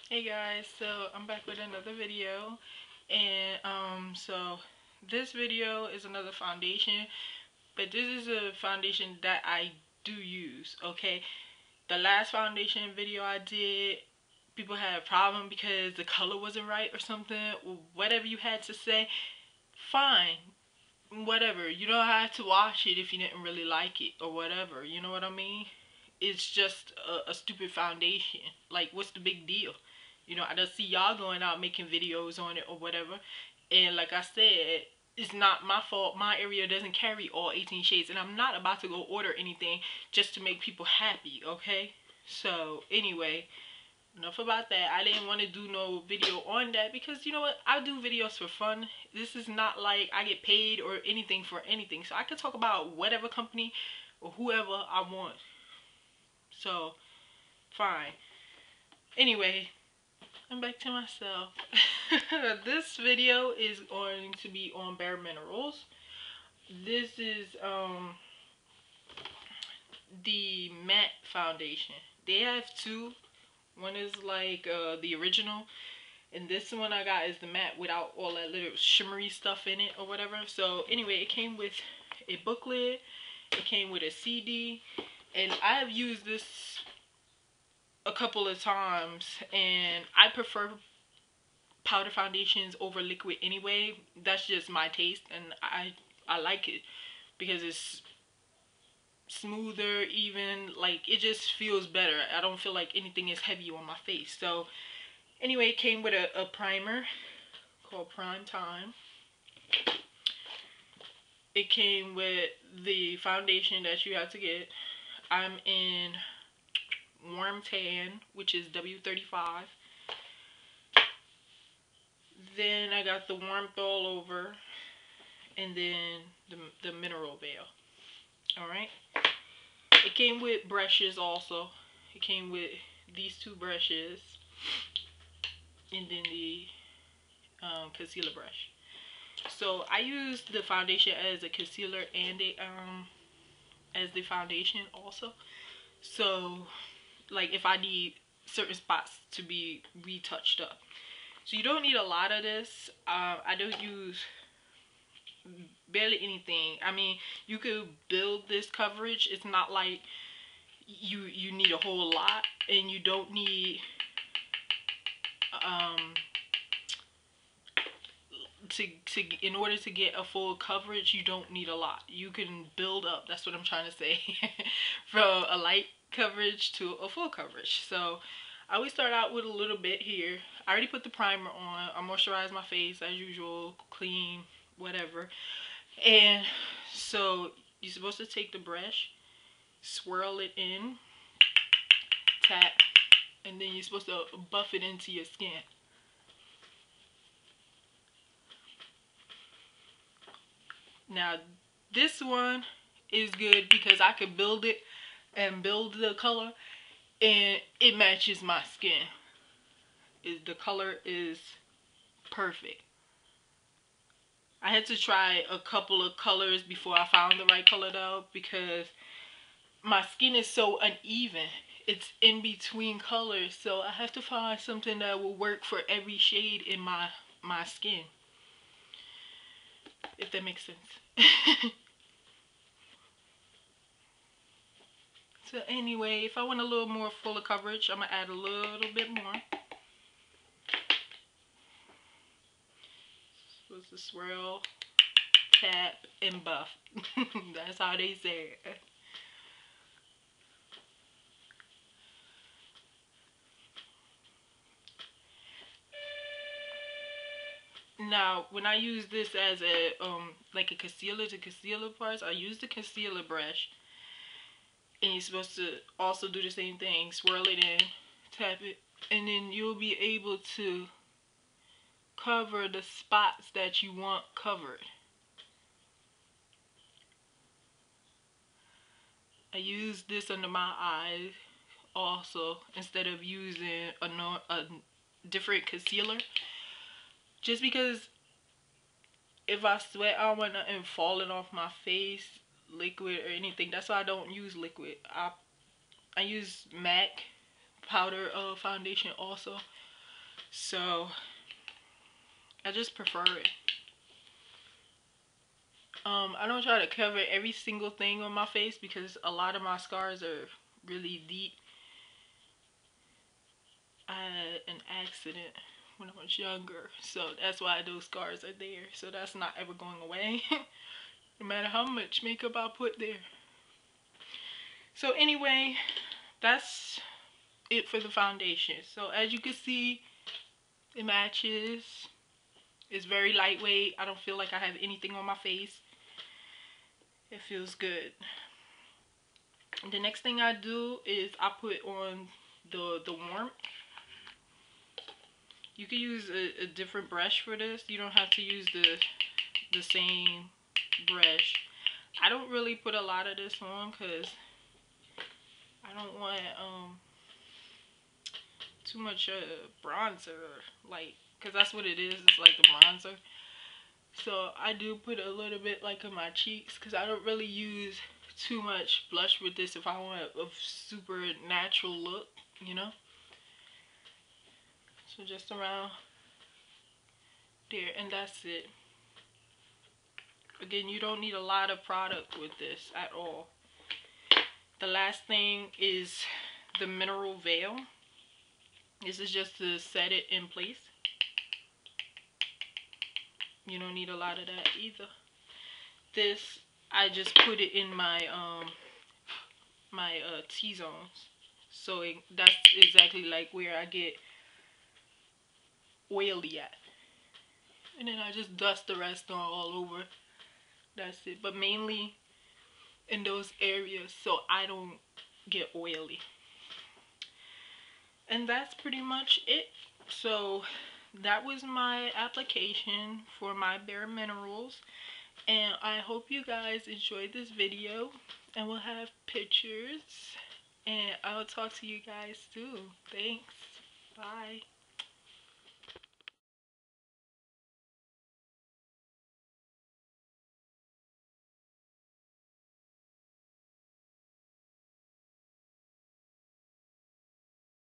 Hey guys, so I'm back with another video, and so this video is another foundation, but this is a foundation that I do use. Okay, the last foundation video I did, people had a problem because the color wasn't right or something, whatever you had to say. Fine, whatever. You don't have to wash it if you didn't really like it or whatever. You know what I mean? It's just a stupid foundation. Like, what's the big deal? I just see y'all going out making videos on it or whatever. And like I said, it's not my fault. My area doesn't carry all 18 shades. And I'm not about to go order anything just to make people happy, okay? So, anyway, enough about that. I didn't want to do no video on that because you know what? I do videos for fun. This is not like I get paid or anything for anything. So I can talk about whatever company or whoever I want. So, fine. Anyway, I'm back to myself. This video is going to be on Bare Minerals. This is the matte foundation. They have two. One is like the original, and this one I got is the matte without all that little shimmery stuff in it or whatever. So anyway, it came with a booklet, it came with a CD, and I have used this a couple of times, and I prefer powder foundations over liquid anyway. That's just my taste, and I like it because it's smoother, even, like, it just feels better. I don't feel like anything is heavy on my face. So anyway, it came with a primer called Prime Time. It came with the foundation that you have to get. I'm in Warm Tan, which is W35. Then I got the Warmth All Over, and then the Mineral Veil. Alright. It came with brushes also. It came with these two brushes, and then the concealer brush. So I use the foundation as a concealer and as the foundation also. So like if I need certain spots to be retouched up. So you don't need a lot of this. I don't use barely anything. I mean, you could build this coverage. It's not like you need a whole lot, and you don't need in order to get a full coverage, you don't need a lot. You can build up, that's what I'm trying to say, from a light coverage to a full coverage. So I always start out with a little bit here. I already put the primer on. I moisturize my face as usual, clean, whatever. And so you're supposed to take the brush, swirl it in, tap, and then you're supposed to buff it into your skin. Now this one is good because I could build it and build the color, and it matches my skin. The color is perfect. I had to try a couple of colors before I found the right color though, because my skin is so uneven. It's in between colors, so I have to find something that will work for every shade in my skin, if that makes sense. So anyway, if I want a little more fuller coverage, I'm gonna add a little bit more. Supposed to swirl, tap, and buff. That's how they say it. Now, when I use this as a like a concealer to concealer parts, I use the concealer brush, and you're supposed to also do the same thing. Swirl it in, tap it, and then you'll be able to cover the spots that you want covered. I use this under my eyes also, instead of using a different concealer, just because if I sweat, I don't want nothing falling off my face, liquid or anything. That's why I don't use liquid. I use MAC powder foundation also. So I just prefer it. I don't try to cover every single thing on my face because a lot of my scars are really deep. I had an accident when I was younger, so that's why those scars are there. So that's not ever going away, no matter how much makeup I put there. So anyway, that's it for the foundation. So as you can see, it matches. It's very lightweight. I don't feel like I have anything on my face. It feels good. The next thing I do is I put on the warmth. You can use a different brush for this. You don't have to use the same brush. I don't really put a lot of this on because I don't want too much bronzer, like, because that's what it is. It's like the bronzer. So I do put a little bit like on my cheeks because I don't really use too much blush with this if I want a super natural look, you know. So just around there, and that's it. Again, you don't need a lot of product with this at all. The last thing is the mineral veil. This is just to set it in place. You don't need a lot of that either. This, I just put it in my T-zones. So that's exactly like where I get oily at. And then I just dust the rest on all over. That's it. But mainly in those areas so I don't get oily. And that's pretty much it. So that was my application for my Bare Minerals. And I hope you guys enjoyed this video. And we'll have pictures. And I'll talk to you guys soon. Thanks. Bye.